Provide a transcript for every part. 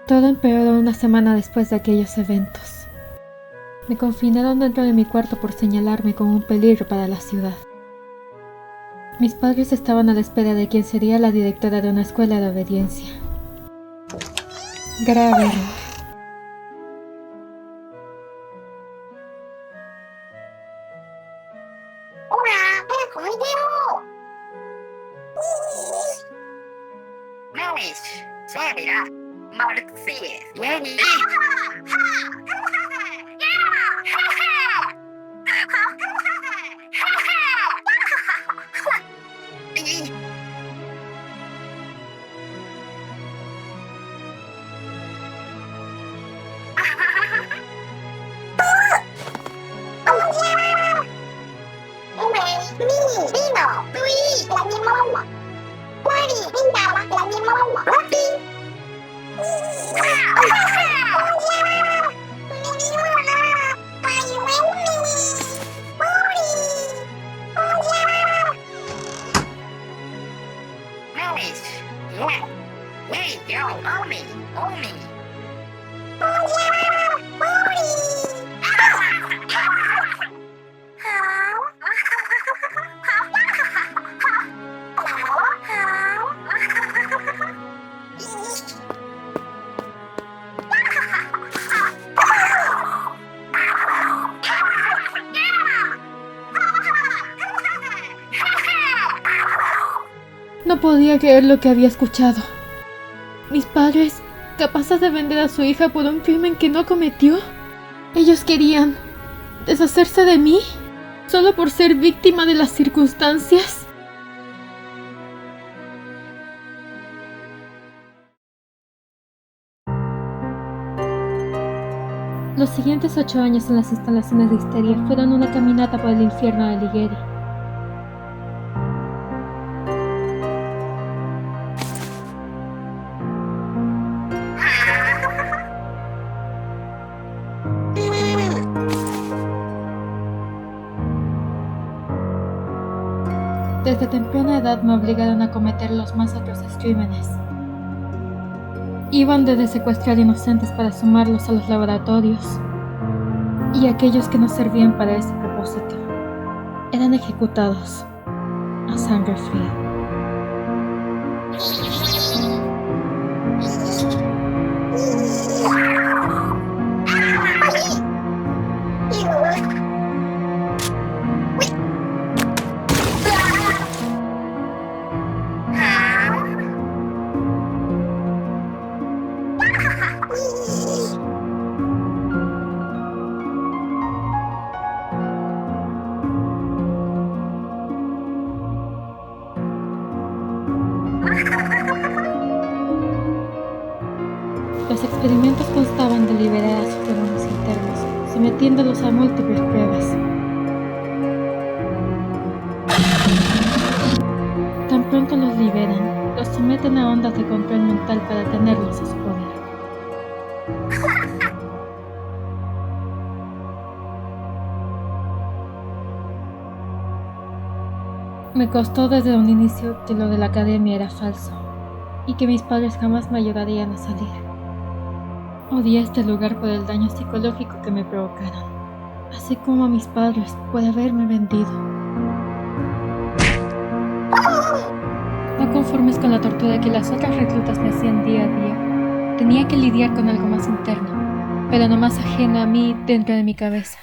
Todo empeoró una semana después de aquellos eventos. Me confinaron dentro de mi cuarto por señalarme como un peligro para la ciudad. Mis padres estaban a la espera de quien sería la directora de una escuela de obediencia. Grave error. No podía creer lo que había escuchado. Mis padres, capaces de vender a su hija por un crimen que no cometió. Ellos querían deshacerse de mí solo por ser víctima de las circunstancias. Los siguientes 8 años en las instalaciones de Histeria fueron una caminata por el infierno de Alighieri. Desde temprana edad me obligaron a cometer los más atroces crímenes. Iban desde secuestrar inocentes para sumarlos a los laboratorios y aquellos que no servían para ese propósito eran ejecutados a sangre fría. Los experimentos constaban de liberar a sus demonios internos, sometiéndolos a múltiples pruebas. Tan pronto los liberan, los someten a ondas de control mental para tenerlos a su poder. Me costó desde un inicio que lo de la academia era falso y que mis padres jamás me ayudarían a salir. Odié este lugar por el daño psicológico que me provocaron, así como a mis padres por haberme vendido. No conformes con la tortura que las otras reclutas me hacían día a día, tenía que lidiar con algo más interno, pero no más ajeno a mí dentro de mi cabeza.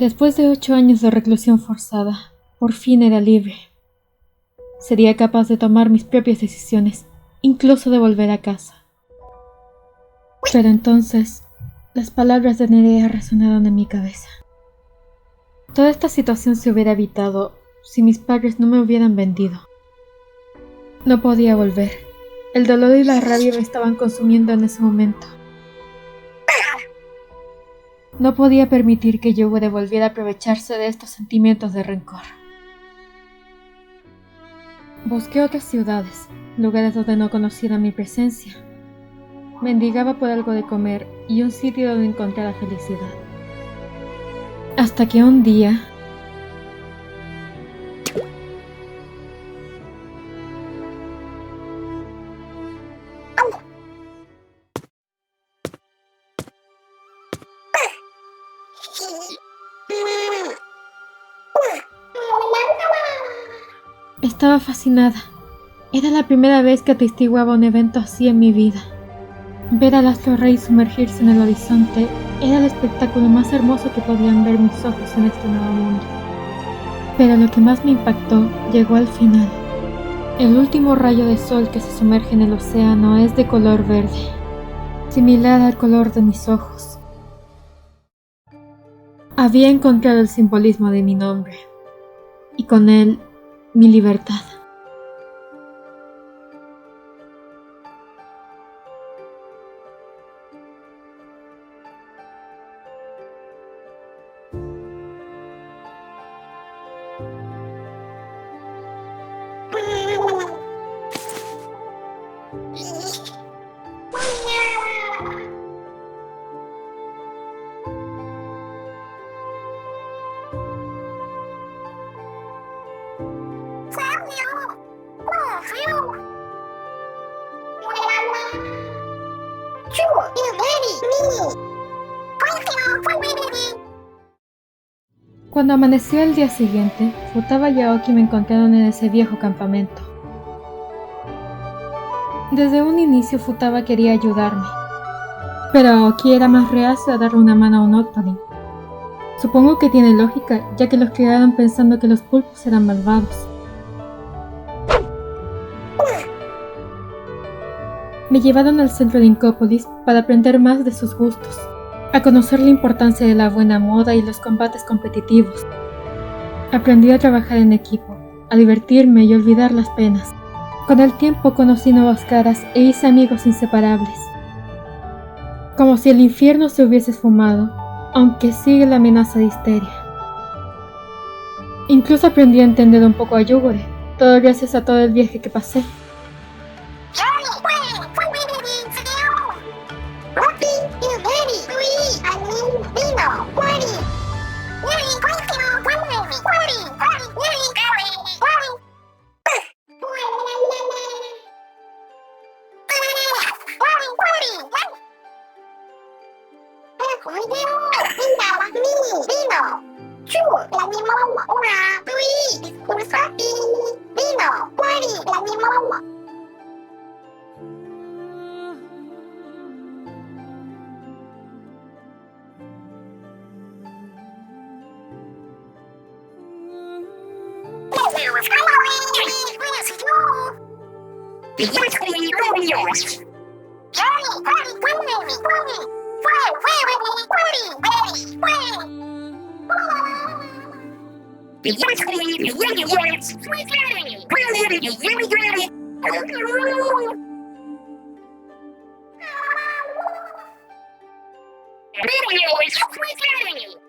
Después de 8 años de reclusión forzada, por fin era libre. Sería capaz de tomar mis propias decisiones, incluso de volver a casa. Pero entonces, las palabras de Nerea resonaron en mi cabeza. Toda esta situación se hubiera evitado si mis padres no me hubieran vendido. No podía volver. El dolor y la rabia me estaban consumiendo en ese momento. No podía permitir que Yoguere volviera a aprovecharse de estos sentimientos de rencor. Busqué otras ciudades, lugares donde no conociera mi presencia. Mendigaba por algo de comer y un sitio donde encontrar la felicidad. Hasta que un día... Estaba fascinada. Era la primera vez que atestiguaba un evento así en mi vida. Ver al astro rey sumergirse en el horizonte era el espectáculo más hermoso que podían ver mis ojos en este nuevo mundo. Pero lo que más me impactó llegó al final. El último rayo de sol que se sumerge en el océano es de color verde. similar al color de mis ojos. Había encontrado el simbolismo de mi nombre, y con él, mi libertad. Cuando amaneció el día siguiente, Futaba y Aoki me encontraron en ese viejo campamento. Desde un inicio Futaba quería ayudarme, pero Aoki era más reacio a darle una mano a un Octolin. Supongo que tiene lógica, ya que los criaron pensando que los pulpos eran malvados. Me llevaron al centro de Incópolis para aprender más de sus gustos, a conocer la importancia de la buena moda y los combates competitivos. Aprendí a trabajar en equipo, a divertirme y olvidar las penas. Con el tiempo conocí nuevas caras e hice amigos inseparables. Como si el infierno se hubiese esfumado, aunque sigue la amenaza de histeria. Incluso aprendí a entender un poco a Yugure, todo gracias a todo el viaje que pasé. Video is free.